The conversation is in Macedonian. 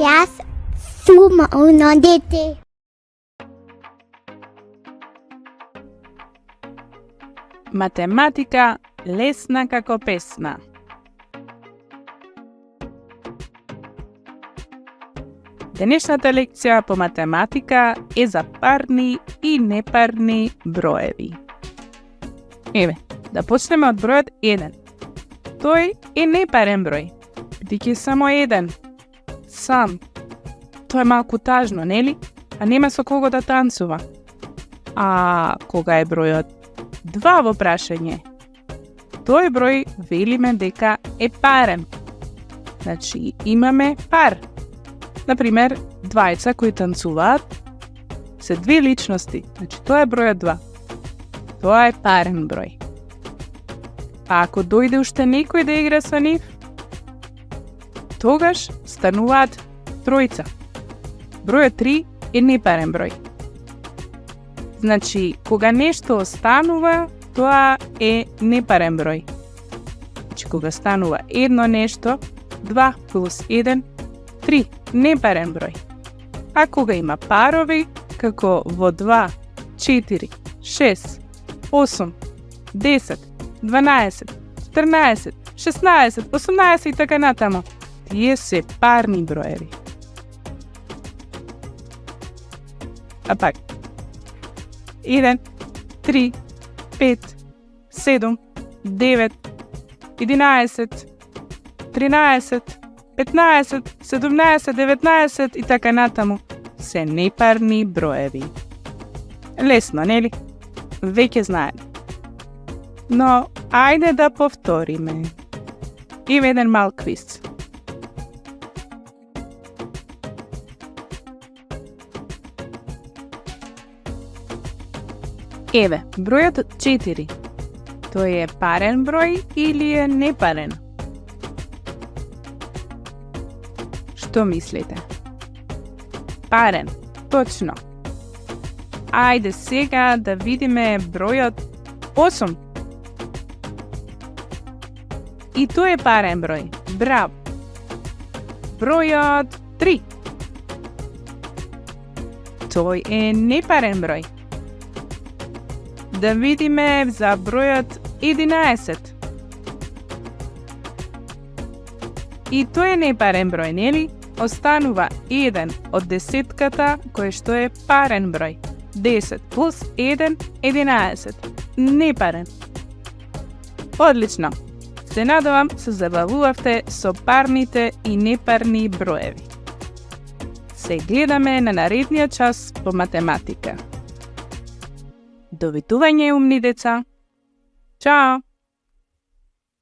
Јас сум оно дете. Математика лесна како песна. Денешната лекција по математика е за парни и непарни броеви. Еве, да почнеме од бројот 1. Тој е непарен број, бидејќи само еден. Сам. Тоа е малку тажно, нели? А нема со кого да танцува. А кога е бројот 2 во прашање, тој број велиме дека е парен. Значи, имаме пар. Например, двајца кои танцуваат се две личности. Значи, тоа е бројот 2. Тоа е парен број. А ако дојде уште некој да игра со нив, тогаш стануваат тројца. Бројот 3 е непарен број. Значи, кога нешто останува, тоа е непарен број. Значи, кога станува едно нешто, 2 плюс 1, 3, непарен број. А кога има парови, како во 2, 4, 6, 8, 10, 12, 14, 16, 18 и така натаму, тие се парни броеви. А пак, 1, 3, 5, 7, 9, 11, 13, 15, 17, 19 и така натаму се непарни броеви. Лесно, нели? Веќе знаете. Но, ајде да повториме. Има еден мал квиз. Еве, бројот 4. Тој е парен број или е непарен? Што мислите? Парен, точно. Ајде сега да видиме бројот 8. И тој е парен број. Браво. Бројот 3. Тој е непарен број. Да видиме за бројот 11. И тој е непарен број, нели? Останува 1 од десетката, кој што е парен број. 10 плюс 1, 11. Непарен. Одлично. Се надевам се забавувавте со парните и непарни броеви. Се гледаме на наредниот час по математика. Довидување, умни деца. Чао!